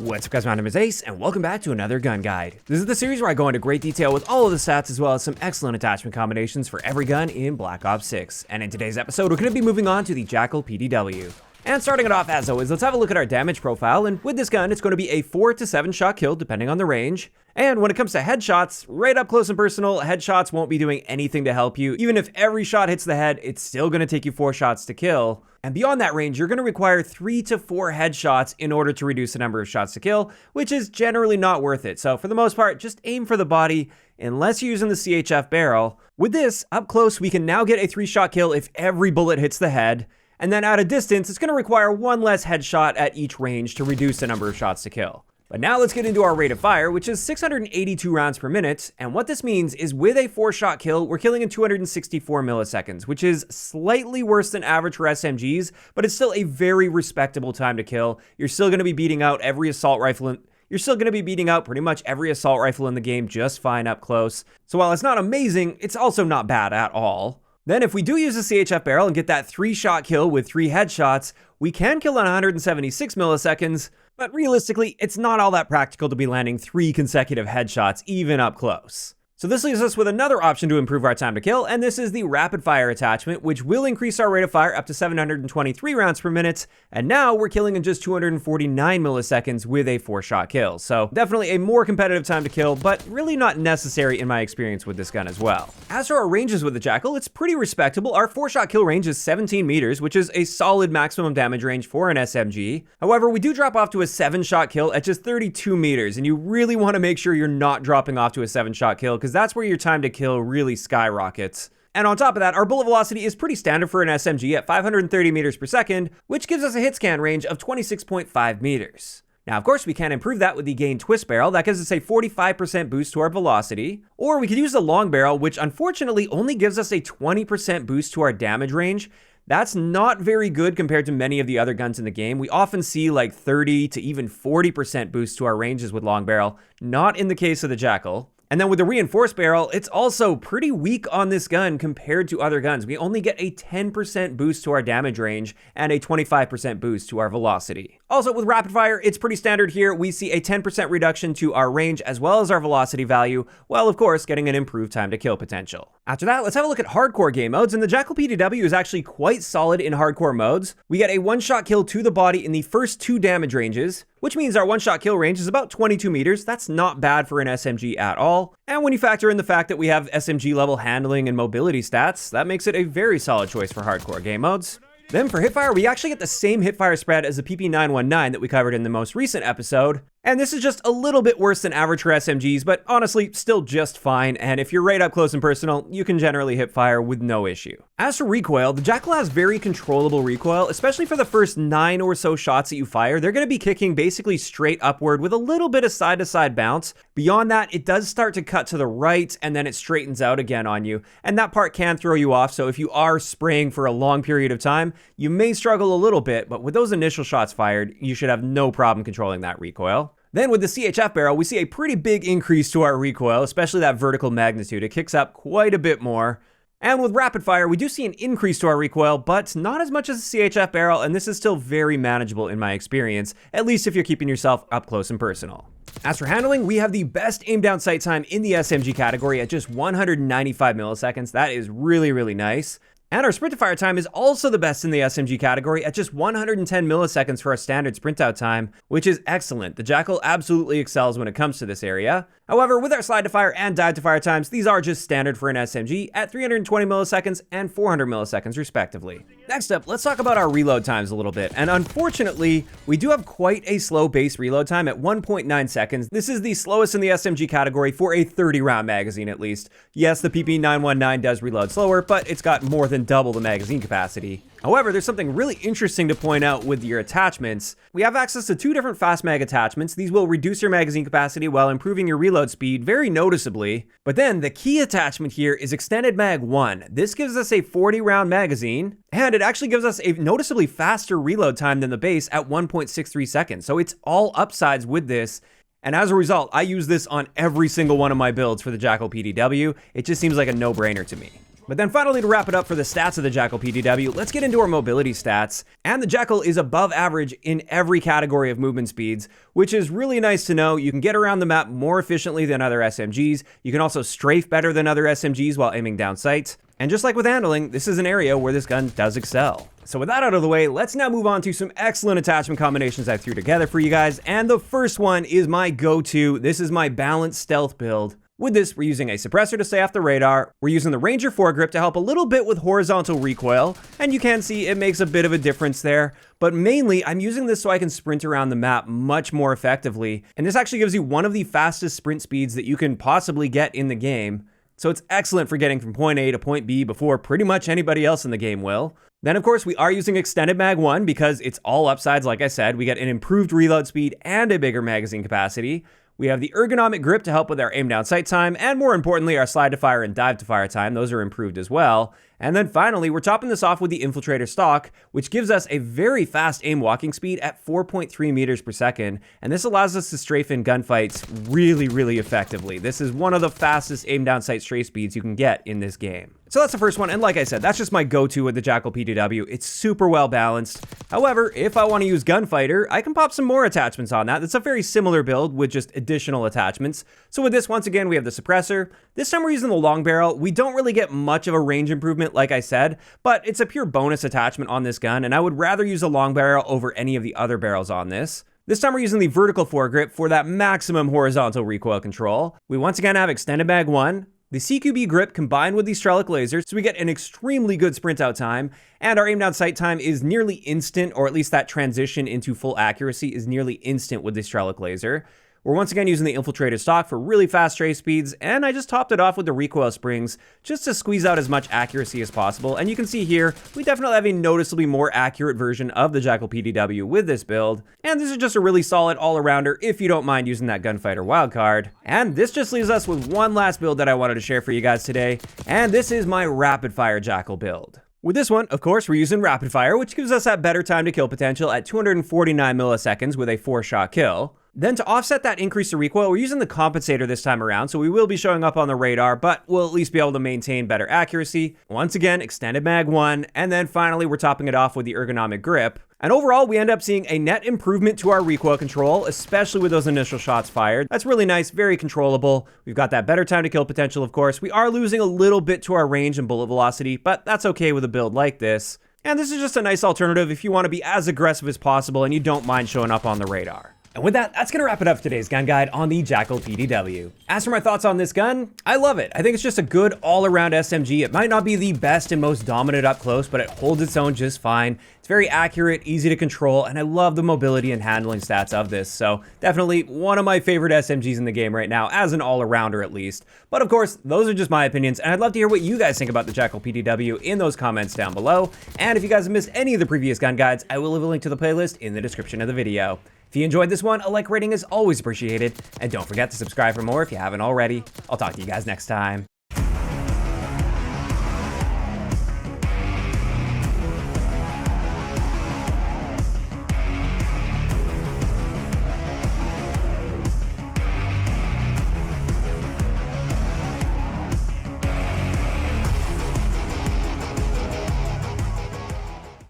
What's up guys, my name is Ace, and welcome back to another gun guide. This is the series where I go into great detail with all of the stats as well as some excellent attachment combinations for every gun in Black Ops 6. And in today's episode, we're going to be moving on to the Jackal PDW. And starting it off as always, let's have a look at our damage profile, and with this gun, it's going to be a 4 to 7 shot kill depending on the range. And when it comes to headshots, right up close and personal, headshots won't be doing anything to help you. Even if every shot hits the head, it's still going to take you 4 shots to kill. And beyond that range, you're going to require 3 to 4 headshots in order to reduce the number of shots to kill, which is generally not worth it. So for the most part, just aim for the body unless you're using the CHF barrel. With this, up close, we can now get a 3-shot kill if every bullet hits the head. And then at a distance, it's going to require 1 less headshot at each range to reduce the number of shots to kill. But now let's get into our rate of fire, which is 682 rounds per minute. And what this means is with a 4-shot kill, we're killing in 264 milliseconds, which is slightly worse than average for SMGs, but it's still a very respectable time to kill. You're still going to be beating out every assault rifle You're still going to be beating out pretty much every assault rifle in the game just fine up close. So while it's not amazing, it's also not bad at all. Then if we do use a CHF barrel and get that 3-shot kill with 3 headshots, we can kill in 176 milliseconds, but realistically, it's not all that practical to be landing 3 consecutive headshots even up close. So this leaves us with another option to improve our time to kill, and this is the rapid fire attachment, which will increase our rate of fire up to 723 rounds per minute, and now we're killing in just 249 milliseconds with a 4-shot kill. So definitely a more competitive time to kill, but really not necessary in my experience with this gun as well. As for our ranges with the Jackal, it's pretty respectable. Our 4-shot kill range is 17 meters, which is a solid maximum damage range for an SMG. However, we do drop off to a 7-shot kill at just 32 meters, and you really want to make sure you're not dropping off to a 7-shot kill, because that's where your time to kill really skyrockets. And on top of that, our bullet velocity is pretty standard for an SMG at 530 meters per second, which gives us a hit scan range of 26.5 meters. Now, of course, we can improve that with the gain twist barrel. That gives us a 45% boost to our velocity. Or we could use the long barrel, which unfortunately only gives us a 20% boost to our damage range. That's not very good compared to many of the other guns in the game. We often see like 30 to even 40% boost to our ranges with long barrel, not in the case of the Jackal. And then with the reinforced barrel, it's also pretty weak on this gun compared to other guns. We only get a 10% boost to our damage range and a 25% boost to our velocity. Also with rapid fire, it's pretty standard here. We see a 10% reduction to our range as well as our velocity value, while of course getting an improved time to kill potential. After that, let's have a look at hardcore game modes, and the Jackal PDW is actually quite solid in hardcore modes. We get a 1-shot kill to the body in the first 2 damage ranges, which means our 1-shot kill range is about 22 meters. That's not bad for an SMG at all. And when you factor in the fact that we have SMG level handling and mobility stats, that makes it a very solid choice for hardcore game modes. Then for Hipfire, we actually get the same Hipfire spread as the PP919 that we covered in the most recent episode. And this is just a little bit worse than average for SMGs, but honestly, still just fine. And if you're right up close and personal, you can generally hit fire with no issue. As for recoil, the Jackal has very controllable recoil, especially for the first 9 or so shots that you fire. They're going to be kicking basically straight upward with a little bit of side-to-side bounce. Beyond that, it does start to cut to the right, and then it straightens out again on you. And that part can throw you off, so if you are spraying for a long period of time, you may struggle a little bit, but with those initial shots fired, you should have no problem controlling that recoil. Then with the CHF barrel, we see a pretty big increase to our recoil, especially that vertical magnitude. It kicks up quite a bit more. And with rapid fire, we do see an increase to our recoil, but not as much as the CHF barrel, and this is still very manageable in my experience, at least if you're keeping yourself up close and personal. As for handling, we have the best aim down sight time in the SMG category at just 195 milliseconds. That is really, really nice. And our sprint to fire time is also the best in the SMG category at just 110 milliseconds for our standard sprint out time, which is excellent. The Jackal absolutely excels when it comes to this area. However, with our slide to fire and dive to fire times, these are just standard for an SMG at 320 milliseconds and 400 milliseconds respectively. Next up, let's talk about our reload times a little bit. And unfortunately, we do have quite a slow base reload time at 1.9 seconds. This is the slowest in the SMG category for a 30-round magazine at least. Yes, the PP919 does reload slower, but it's got more than double the magazine capacity. However, there's something really interesting to point out with your attachments. We have access to 2 different fast mag attachments. These will reduce your magazine capacity while improving your reload speed very noticeably. But then the key attachment here is Extended Mag 1. This gives us a 40-round magazine, and it actually gives us a noticeably faster reload time than the base at 1.63 seconds. So it's all upsides with this. And as a result, I use this on every single one of my builds for the Jackal PDW. It just seems like a no-brainer to me. But then finally, to wrap it up for the stats of the Jackal PDW, let's get into our mobility stats. And the Jackal is above average in every category of movement speeds, which is really nice to know. You can get around the map more efficiently than other SMGs. You can also strafe better than other SMGs while aiming down sights. And just like with handling, this is an area where this gun does excel. So with that out of the way, let's now move on to some excellent attachment combinations I threw together for you guys. And the first one is my go-to. This is my balanced stealth build. With this, we're using a suppressor to stay off the radar. We're using the Ranger foregrip to help a little bit with horizontal recoil. And you can see it makes a bit of a difference there. But mainly, I'm using this so I can sprint around the map much more effectively. And this actually gives you one of the fastest sprint speeds that you can possibly get in the game. So it's excellent for getting from point A to point B before pretty much anybody else in the game will. Then, of course, we are using extended mag 1 because it's all upsides. Like I said, we get an improved reload speed and a bigger magazine capacity. We have the ergonomic grip to help with our aim down sight time, and more importantly, our slide to fire and dive to fire time. Those are improved as well. And then finally, we're topping this off with the infiltrator stock, which gives us a very fast aim walking speed at 4.3 meters per second. And this allows us to strafe in gunfights really, really effectively. This is one of the fastest aim down sight strafe speeds you can get in this game. So that's the first one, and like I said, that's just my go-to with the Jackal PDW. It's super well balanced. However, if I want to use Gunfighter, I can pop some more attachments on that. It's a very similar build with just additional attachments. So with this, once again, we have the suppressor. This time we're using the long barrel. We don't really get much of a range improvement, like I said, but it's a pure bonus attachment on this gun, and I would rather use a long barrel over any of the other barrels on this. This time we're using the vertical foregrip for that maximum horizontal recoil control. We once again have extended mag 1. The CQB grip combined with the Strelic laser, so we get an extremely good sprint out time, and our aim down sight time is nearly instant, or at least that transition into full accuracy is nearly instant with the Strelic laser. We're once again using the infiltrated stock for really fast strafe speeds, and I just topped it off with the recoil springs just to squeeze out as much accuracy as possible. And you can see here, we definitely have a noticeably more accurate version of the Jackal PDW with this build. And this is just a really solid all-arounder if you don't mind using that Gunfighter wildcard. And this just leaves us with one last build that I wanted to share for you guys today, and this is my rapid-fire Jackal build. With this one, of course, we're using rapid fire, which gives us that better time to kill potential at 249 milliseconds with a 4-shot kill. Then to offset that increase to recoil, we're using the compensator this time around, so we will be showing up on the radar, but we'll at least be able to maintain better accuracy. Once again, extended mag 1, and then finally we're topping it off with the ergonomic grip. And overall, we end up seeing a net improvement to our recoil control, especially with those initial shots fired. That's really nice, very controllable. We've got that better time to kill potential, of course. We are losing a little bit to our range and bullet velocity, but that's okay with a build like this. And this is just a nice alternative if you want to be as aggressive as possible and you don't mind showing up on the radar. And with that, that's going to wrap it up for today's gun guide on the Jackal PDW. As for my thoughts on this gun, I love it. I think it's just a good all-around SMG. It might not be the best and most dominant up close, but it holds its own just fine. It's very accurate, easy to control, and I love the mobility and handling stats of this. So definitely one of my favorite SMGs in the game right now, as an all-arounder at least. But of course, those are just my opinions, and I'd love to hear what you guys think about the Jackal PDW in those comments down below. And if you guys have missed any of the previous gun guides, I will leave a link to the playlist in the description of the video. If you enjoyed this one, a like rating is always appreciated, and don't forget to subscribe for more if you haven't already. I'll talk to you guys next time.